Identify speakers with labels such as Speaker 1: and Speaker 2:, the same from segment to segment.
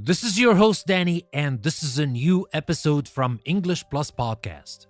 Speaker 1: This is your host, Danny, and this is a new episode from English Plus Podcast.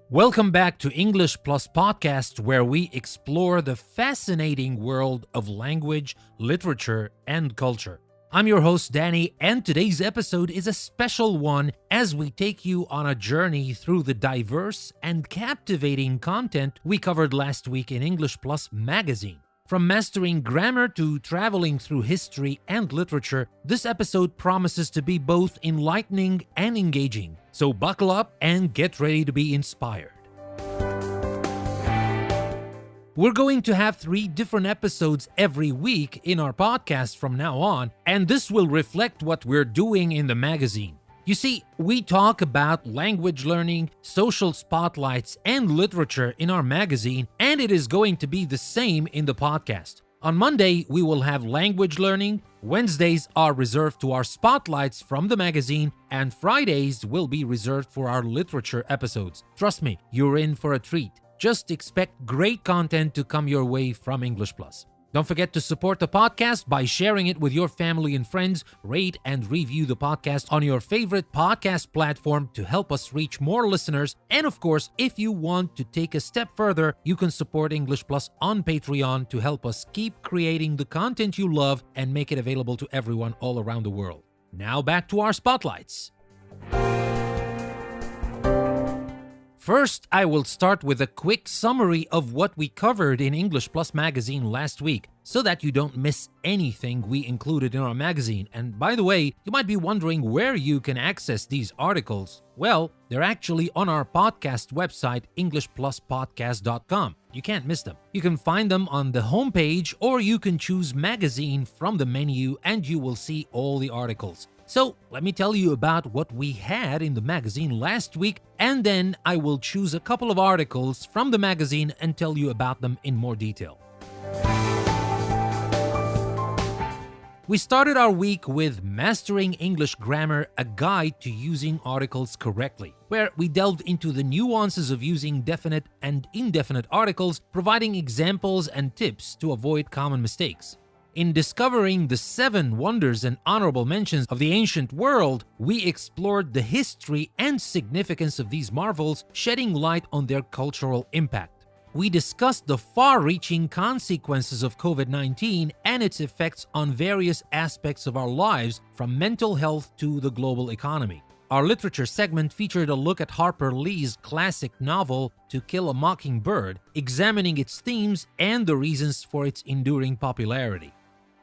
Speaker 1: Welcome back to English Plus Podcast, where we explore the fascinating world of language, literature, and culture. I'm your host, Danny, and today's episode is a special one as we take you on a journey through the diverse and captivating content we covered last week in English Plus magazine. From mastering grammar to traveling through history and literature, this episode promises to be both enlightening and engaging. So buckle up and get ready to be inspired. We're going to have 3 different episodes every week in our podcast from now on, and this will reflect what we're doing in the magazine. You see, we talk about language learning, social spotlights, and literature in our magazine, and it is going to be the same in the podcast. On Monday, we will have language learning, Wednesdays are reserved to our spotlights from the magazine, and Fridays will be reserved for our literature episodes. Trust me, you're in for a treat. Just expect great content to come your way from English Plus. Don't forget to support the podcast by sharing it with your family and friends. Rate and review the podcast on your favorite podcast platform to help us reach more listeners. And of course, if you want to take a step further, you can support English Plus on Patreon to help us keep creating the content you love and make it available to everyone all around the world. Now back to our spotlights. First, I will start with a quick summary of what we covered in English Plus magazine last week, so that you don't miss anything we included in our magazine. And by the way, you might be wondering where you can access these articles. Well, they're actually on our podcast website, englishpluspodcast.com. You can't miss them. You can find them on the homepage, or you can choose magazine from the menu and you will see all the articles. So, let me tell you about what we had in the magazine last week, and then I will choose a couple of articles from the magazine and tell you about them in more detail. We started our week with Mastering English Grammar, a guide to using articles correctly, where we delved into the nuances of using definite and indefinite articles, providing examples and tips to avoid common mistakes. In discovering the 7 wonders and honorable mentions of the ancient world, we explored the history and significance of these marvels, shedding light on their cultural impact. We discussed the far-reaching consequences of COVID-19 and its effects on various aspects of our lives, from mental health to the global economy. Our literature segment featured a look at Harper Lee's classic novel To Kill a Mockingbird, examining its themes and the reasons for its enduring popularity.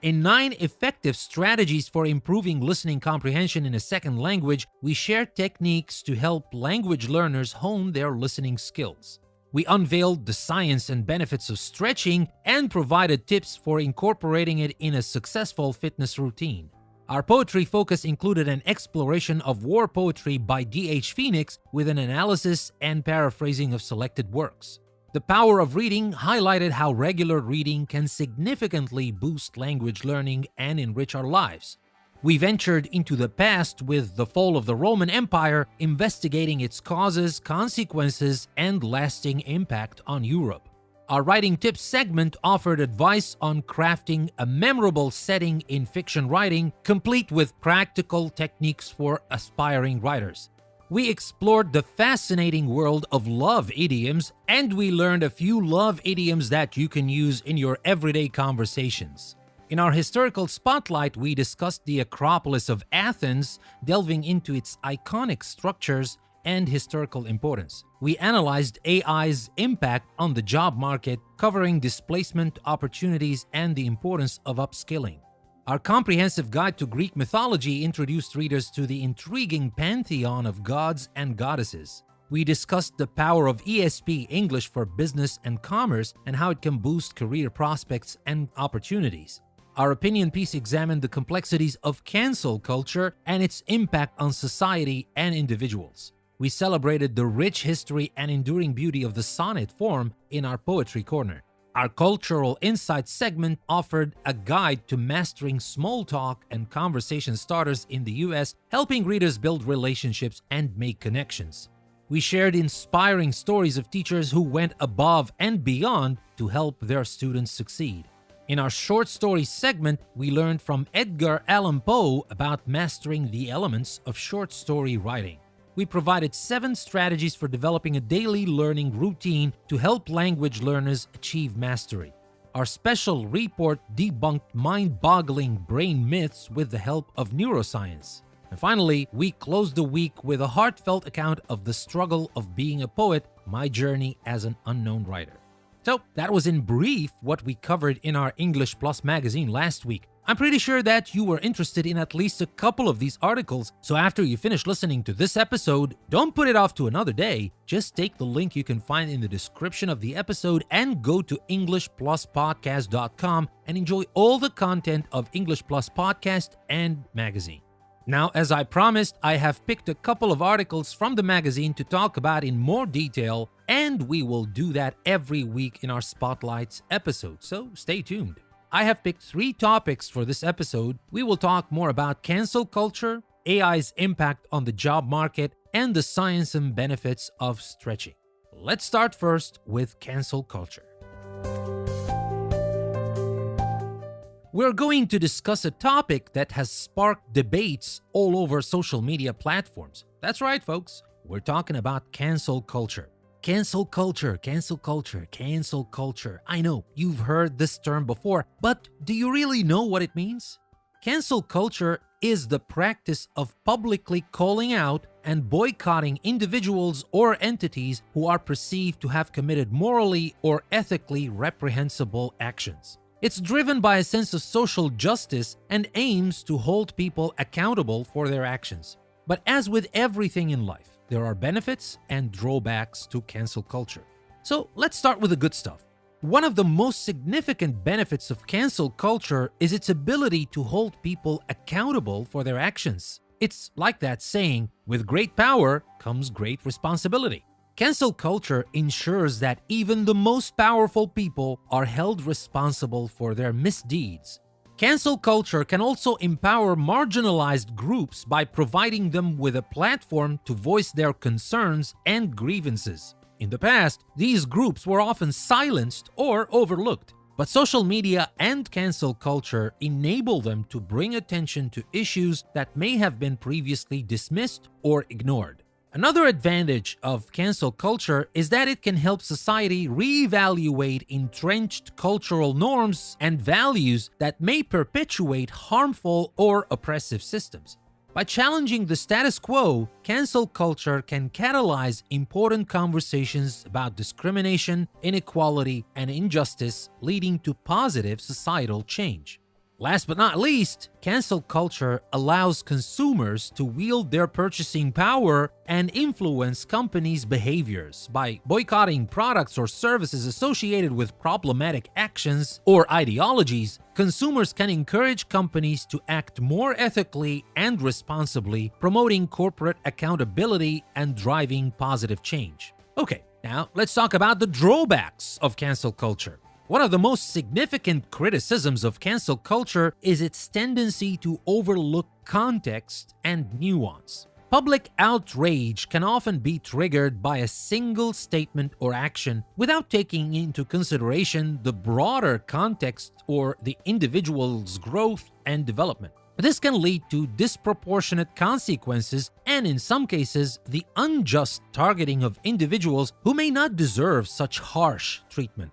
Speaker 1: In 9 effective strategies for improving listening comprehension in a second language, we shared techniques to help language learners hone their listening skills. We unveiled the science and benefits of stretching and provided tips for incorporating it in a successful fitness routine. Our poetry focus included an exploration of war poetry by D.H. Phoenix with an analysis and paraphrasing of selected works. The Power of Reading highlighted how regular reading can significantly boost language learning and enrich our lives. We ventured into the past with The Fall of the Roman Empire, investigating its causes, consequences, and lasting impact on Europe. Our Writing Tips segment offered advice on crafting a memorable setting in fiction writing, complete with practical techniques for aspiring writers. We explored the fascinating world of love idioms, and we learned a few love idioms that you can use in your everyday conversations. In our historical spotlight, we discussed the Acropolis of Athens, delving into its iconic structures and historical importance. We analyzed AI's impact on the job market, covering displacement opportunities and the importance of upskilling. Our comprehensive guide to Greek mythology introduced readers to the intriguing pantheon of gods and goddesses. We discussed the power of ESP, English for Business and Commerce, and how it can boost career prospects and opportunities. Our opinion piece examined the complexities of cancel culture and its impact on society and individuals. We celebrated the rich history and enduring beauty of the sonnet form in our Poetry Corner. Our Cultural Insights segment offered a guide to mastering small talk and conversation starters in the US, helping readers build relationships and make connections. We shared inspiring stories of teachers who went above and beyond to help their students succeed. In our short story segment, we learned from Edgar Allan Poe about mastering the elements of short story writing. We provided 7 strategies for developing a daily learning routine to help language learners achieve mastery. Our special report debunked mind-boggling brain myths with the help of neuroscience. And finally, we closed the week with a heartfelt account of the struggle of being a poet, my journey as an unknown writer. So that was in brief what we covered in our English Plus magazine last week. I'm pretty sure that you were interested in at least a couple of these articles, so after you finish listening to this episode, don't put it off to another day. Just take the link you can find in the description of the episode and go to EnglishPlusPodcast.com and enjoy all the content of English Plus Podcast and magazine. Now, as I promised, I have picked a couple of articles from the magazine to talk about in more detail, and we will do that every week in our Spotlights episode, so stay tuned. I have picked 3 topics for this episode. We will talk more about cancel culture, AI's impact on the job market, and the science and benefits of stretching. Let's start first with cancel culture. We're going to discuss a topic that has sparked debates all over social media platforms. That's right, folks. We're talking about cancel culture. Cancel culture, cancel culture, cancel culture. I know, you've heard this term before, but do you really know what it means? Cancel culture is the practice of publicly calling out and boycotting individuals or entities who are perceived to have committed morally or ethically reprehensible actions. It's driven by a sense of social justice and aims to hold people accountable for their actions. But as with everything in life, there are benefits and drawbacks to cancel culture. So let's start with the good stuff. One of the most significant benefits of cancel culture is its ability to hold people accountable for their actions. It's like that saying, with great power comes great responsibility. Cancel culture ensures that even the most powerful people are held responsible for their misdeeds. Cancel culture can also empower marginalized groups by providing them with a platform to voice their concerns and grievances. In the past, these groups were often silenced or overlooked, but social media and cancel culture enable them to bring attention to issues that may have been previously dismissed or ignored. Another advantage of cancel culture is that it can help society reevaluate entrenched cultural norms and values that may perpetuate harmful or oppressive systems. By challenging the status quo, cancel culture can catalyze important conversations about discrimination, inequality, and injustice, leading to positive societal change. Last but not least, cancel culture allows consumers to wield their purchasing power and influence companies' behaviors. By boycotting products or services associated with problematic actions or ideologies, consumers can encourage companies to act more ethically and responsibly, promoting corporate accountability and driving positive change. Okay, now let's talk about the drawbacks of cancel culture. One of the most significant criticisms of cancel culture is its tendency to overlook context and nuance. Public outrage can often be triggered by a single statement or action without taking into consideration the broader context or the individual's growth and development. This can lead to disproportionate consequences and, in some cases, the unjust targeting of individuals who may not deserve such harsh treatment.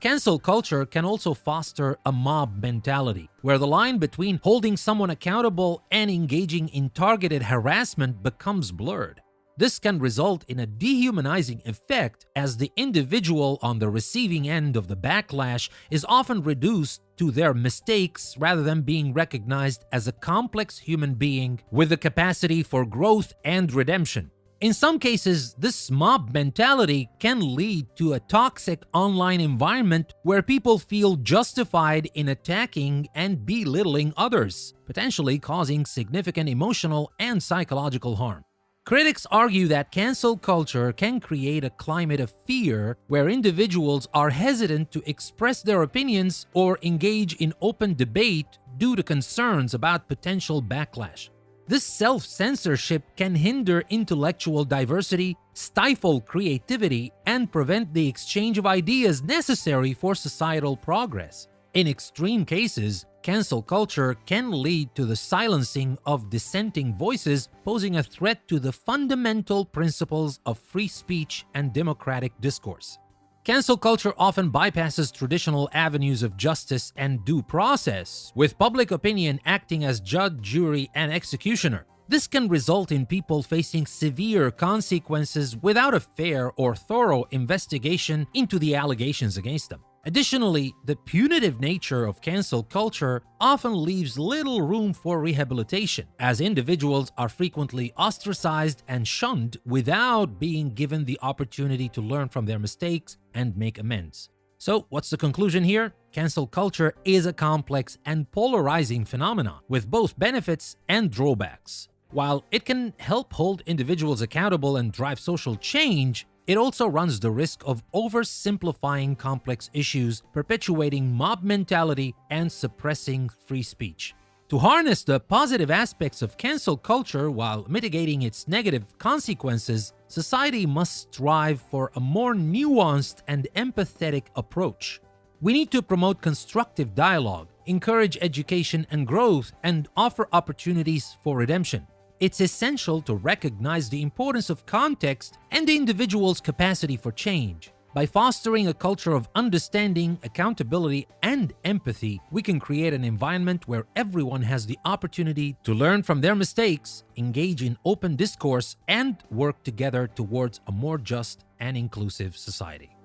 Speaker 1: Cancel culture can also foster a mob mentality, where the line between holding someone accountable and engaging in targeted harassment becomes blurred. This can result in a dehumanizing effect, as the individual on the receiving end of the backlash is often reduced to their mistakes rather than being recognized as a complex human being with the capacity for growth and redemption. In some cases, this mob mentality can lead to a toxic online environment where people feel justified in attacking and belittling others, potentially causing significant emotional and psychological harm. Critics argue that cancel culture can create a climate of fear where individuals are hesitant to express their opinions or engage in open debate due to concerns about potential backlash. This self-censorship can hinder intellectual diversity, stifle creativity, and prevent the exchange of ideas necessary for societal progress. In extreme cases, cancel culture can lead to the silencing of dissenting voices, posing a threat to the fundamental principles of free speech and democratic discourse. Cancel culture often bypasses traditional avenues of justice and due process, with public opinion acting as judge, jury, and executioner. This can result in people facing severe consequences without a fair or thorough investigation into the allegations against them. Additionally, the punitive nature of cancel culture often leaves little room for rehabilitation, as individuals are frequently ostracized and shunned without being given the opportunity to learn from their mistakes and make amends. So, what's the conclusion here? Cancel culture is a complex and polarizing phenomenon with both benefits and drawbacks. While it can help hold individuals accountable and drive social change, it also runs the risk of oversimplifying complex issues, perpetuating mob mentality, and suppressing free speech. To harness the positive aspects of cancel culture while mitigating its negative consequences, society must strive for a more nuanced and empathetic approach. We need to promote constructive dialogue, encourage education and growth, and offer opportunities for redemption. It's essential to recognize the importance of context and the individual's capacity for change. By fostering a culture of understanding, accountability, and empathy, we can create an environment where everyone has the opportunity to learn from their mistakes, engage in open discourse, and work together towards a more just and inclusive society.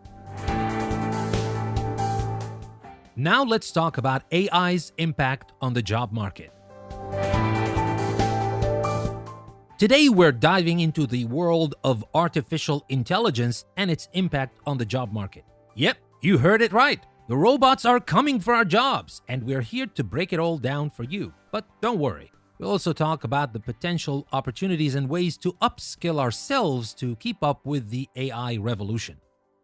Speaker 1: Now let's talk about AI's impact on the job market. Today, we're diving into the world of artificial intelligence and its impact on the job market. Yep, you heard it right. The robots are coming for our jobs, and we're here to break it all down for you. But don't worry, we'll also talk about the potential opportunities and ways to upskill ourselves to keep up with the AI revolution.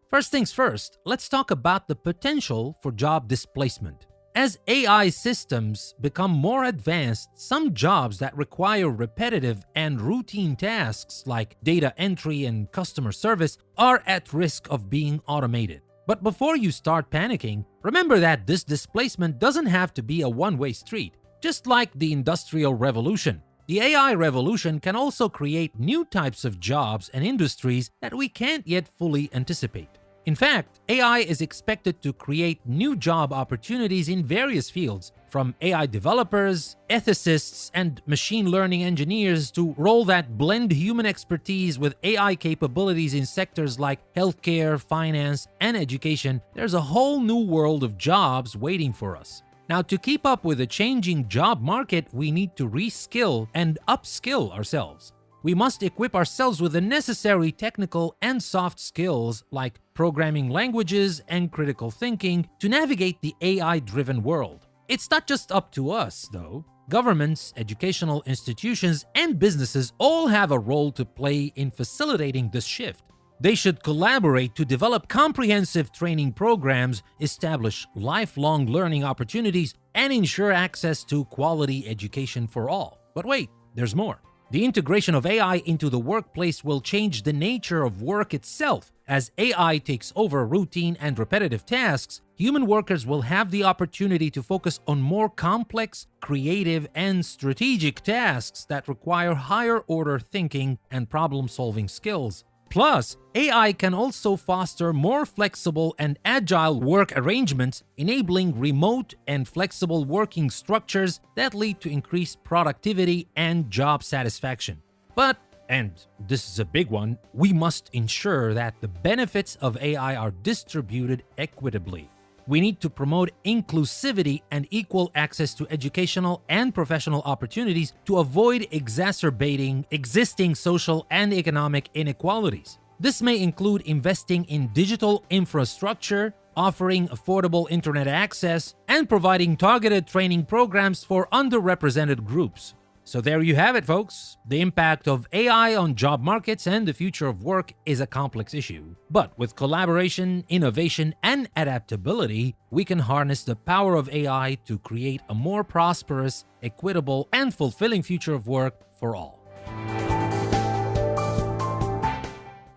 Speaker 1: First things first, let's talk about the potential for job displacement. As AI systems become more advanced, some jobs that require repetitive and routine tasks like data entry and customer service are at risk of being automated. But before you start panicking, remember that this displacement doesn't have to be a one-way street. Just like the Industrial Revolution, the AI revolution can also create new types of jobs and industries that we can't yet fully anticipate. In fact, AI is expected to create new job opportunities in various fields, from AI developers, ethicists, and machine learning engineers to roles that blend human expertise with AI capabilities in sectors like healthcare, finance, and education. There's a whole new world of jobs waiting for us. Now, to keep up with the changing job market, we need to reskill and upskill ourselves. We must equip ourselves with the necessary technical and soft skills like programming languages and critical thinking to navigate the AI-driven world. It's not just up to us, though. Governments, educational institutions, and businesses all have a role to play in facilitating this shift. They should collaborate to develop comprehensive training programs, establish lifelong learning opportunities, and ensure access to quality education for all. But wait, there's more. The integration of AI into the workplace will change the nature of work itself. As AI takes over routine and repetitive tasks, human workers will have the opportunity to focus on more complex, creative, and strategic tasks that require higher-order thinking and problem-solving skills. Plus, AI can also foster more flexible and agile work arrangements, enabling remote and flexible working structures that lead to increased productivity and job satisfaction. But, and this is a big one, we must ensure that the benefits of AI are distributed equitably. We need to promote inclusivity and equal access to educational and professional opportunities to avoid exacerbating existing social and economic inequalities. This may include investing in digital infrastructure, offering affordable internet access, and providing targeted training programs for underrepresented groups. So there you have it, folks. The impact of AI on job markets and the future of work is a complex issue. But with collaboration, innovation, and adaptability, we can harness the power of AI to create a more prosperous, equitable, and fulfilling future of work for all.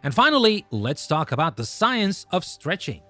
Speaker 1: And finally, let's talk about the science of stretching.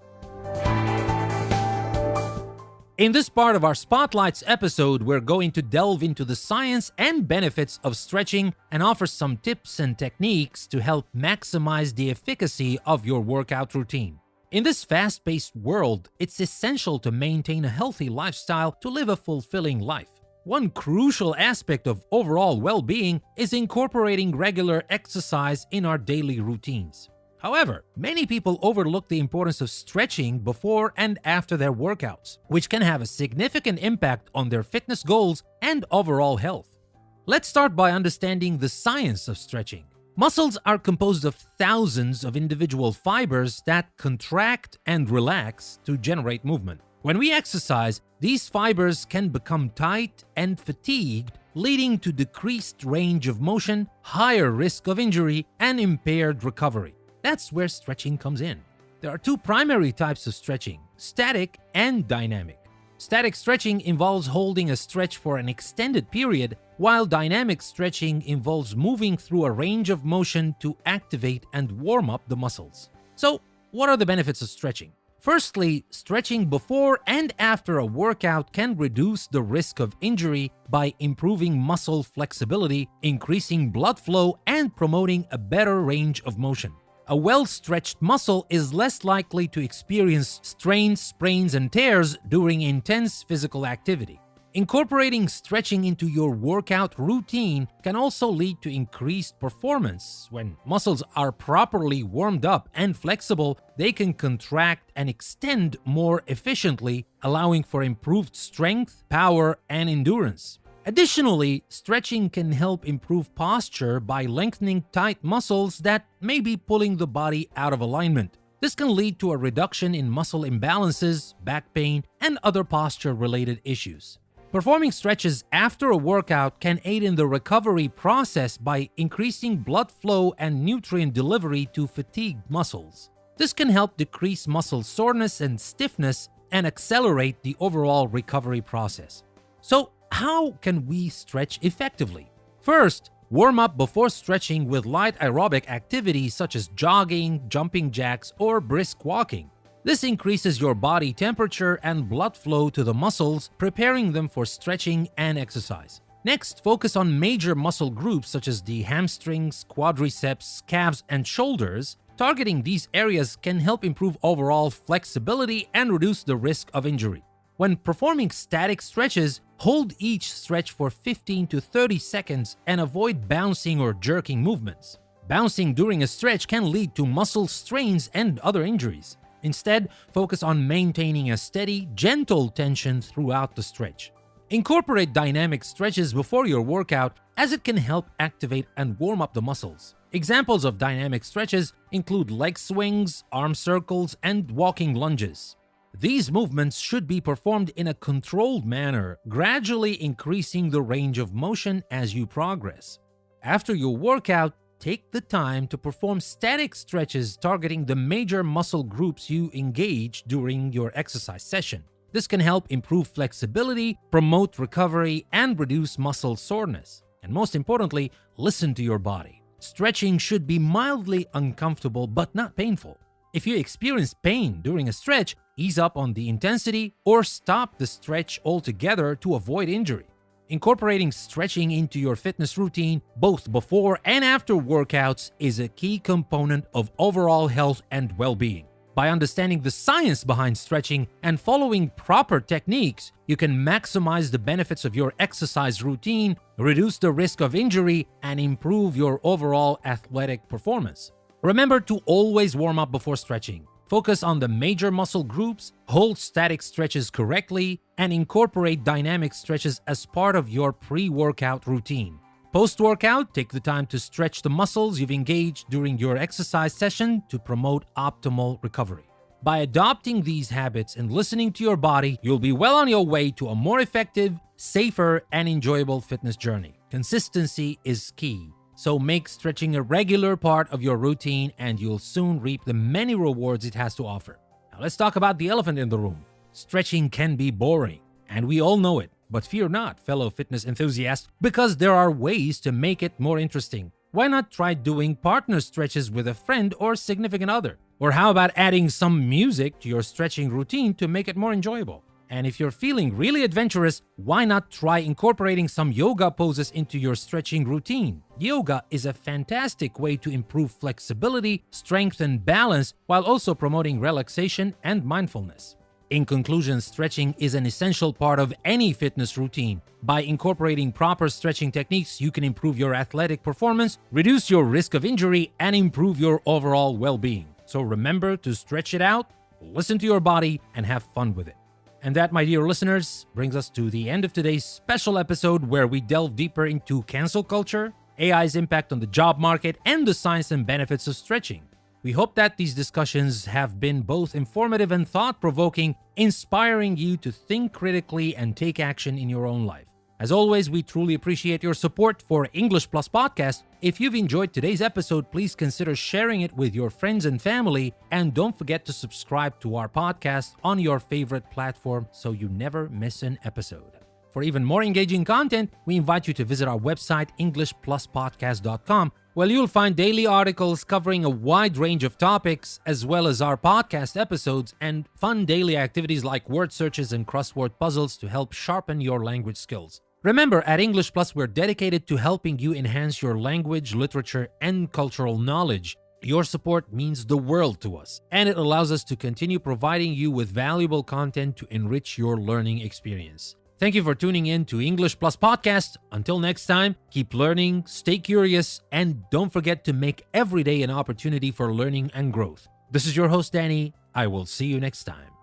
Speaker 1: In this part of our Spotlights episode, we're going to delve into the science and benefits of stretching and offer some tips and techniques to help maximize the efficacy of your workout routine. In this fast-paced world, it's essential to maintain a healthy lifestyle to live a fulfilling life. One crucial aspect of overall well-being is incorporating regular exercise in our daily routines. However, many people overlook the importance of stretching before and after their workouts, which can have a significant impact on their fitness goals and overall health. Let's start by understanding the science of stretching. Muscles are composed of thousands of individual fibers that contract and relax to generate movement. When we exercise, these fibers can become tight and fatigued, leading to decreased range of motion, higher risk of injury, and impaired recovery. That's where stretching comes in. There are two primary types of stretching: static and dynamic. Static stretching involves holding a stretch for an extended period, while dynamic stretching involves moving through a range of motion to activate and warm up the muscles. So, what are the benefits of stretching? Firstly, stretching before and after a workout can reduce the risk of injury by improving muscle flexibility, increasing blood flow, and promoting a better range of motion. A well-stretched muscle is less likely to experience strains, sprains, and tears during intense physical activity. Incorporating stretching into your workout routine can also lead to increased performance. When muscles are properly warmed up and flexible, they can contract and extend more efficiently, allowing for improved strength, power, and endurance. Additionally, stretching can help improve posture by lengthening tight muscles that may be pulling the body out of alignment. This can lead to a reduction in muscle imbalances, back pain, and other posture-related issues. Performing stretches after a workout can aid in the recovery process by increasing blood flow and nutrient delivery to fatigued muscles. This can help decrease muscle soreness and stiffness and accelerate the overall recovery process. So, how can we stretch effectively? First, warm up before stretching with light aerobic activities such as jogging, jumping jacks, or brisk walking. This increases your body temperature and blood flow to the muscles, preparing them for stretching and exercise. Next, focus on major muscle groups such as the hamstrings, quadriceps, calves, and shoulders. Targeting these areas can help improve overall flexibility and reduce the risk of injury. When performing static stretches, hold each stretch for 15 to 30 seconds and avoid bouncing or jerking movements. Bouncing during a stretch can lead to muscle strains and other injuries. Instead, focus on maintaining a steady, gentle tension throughout the stretch. Incorporate dynamic stretches before your workout, as it can help activate and warm up the muscles. Examples of dynamic stretches include leg swings, arm circles, and walking lunges. These movements should be performed in a controlled manner, gradually increasing the range of motion as you progress. After your workout, take the time to perform static stretches targeting the major muscle groups you engage during your exercise session. This can help improve flexibility, promote recovery, and reduce muscle soreness. And most importantly, listen to your body. Stretching should be mildly uncomfortable but not painful. If you experience pain during a stretch, ease up on the intensity or stop the stretch altogether to avoid injury. Incorporating stretching into your fitness routine, both before and after workouts, is a key component of overall health and well-being. By understanding the science behind stretching and following proper techniques, you can maximize the benefits of your exercise routine, reduce the risk of injury, and improve your overall athletic performance. Remember to always warm up before stretching. Focus on the major muscle groups, hold static stretches correctly, and incorporate dynamic stretches as part of your pre-workout routine. Post-workout, take the time to stretch the muscles you've engaged during your exercise session to promote optimal recovery. By adopting these habits and listening to your body, you'll be well on your way to a more effective, safer, and enjoyable fitness journey. Consistency is key. So make stretching a regular part of your routine and you'll soon reap the many rewards it has to offer. Now let's talk about the elephant in the room. Stretching can be boring, and we all know it. But fear not, fellow fitness enthusiasts, because there are ways to make it more interesting. Why not try doing partner stretches with a friend or significant other? Or how about adding some music to your stretching routine to make it more enjoyable? And if you're feeling really adventurous, why not try incorporating some yoga poses into your stretching routine? Yoga is a fantastic way to improve flexibility, strength, and balance while also promoting relaxation and mindfulness. In conclusion, stretching is an essential part of any fitness routine. By incorporating proper stretching techniques, you can improve your athletic performance, reduce your risk of injury, and improve your overall well-being. So remember to stretch it out, listen to your body, and have fun with it. And that, my dear listeners, brings us to the end of today's special episode where we delve deeper into cancel culture, AI's impact on the job market, and the science and benefits of stretching. We hope that these discussions have been both informative and thought-provoking, inspiring you to think critically and take action in your own life. As always, we truly appreciate your support for English Plus Podcast. If you've enjoyed today's episode, please consider sharing it with your friends and family, and don't forget to subscribe to our podcast on your favorite platform so you never miss an episode. For even more engaging content, we invite you to visit our website, EnglishPlusPodcast.com, where you'll find daily articles covering a wide range of topics, as well as our podcast episodes and fun daily activities like word searches and crossword puzzles to help sharpen your language skills. Remember, at English Plus, we're dedicated to helping you enhance your language, literature, and cultural knowledge. Your support means the world to us, and it allows us to continue providing you with valuable content to enrich your learning experience. Thank you for tuning in to English Plus Podcast. Until next time, keep learning, stay curious, and don't forget to make every day an opportunity for learning and growth. This is your host, Danny. I will see you next time.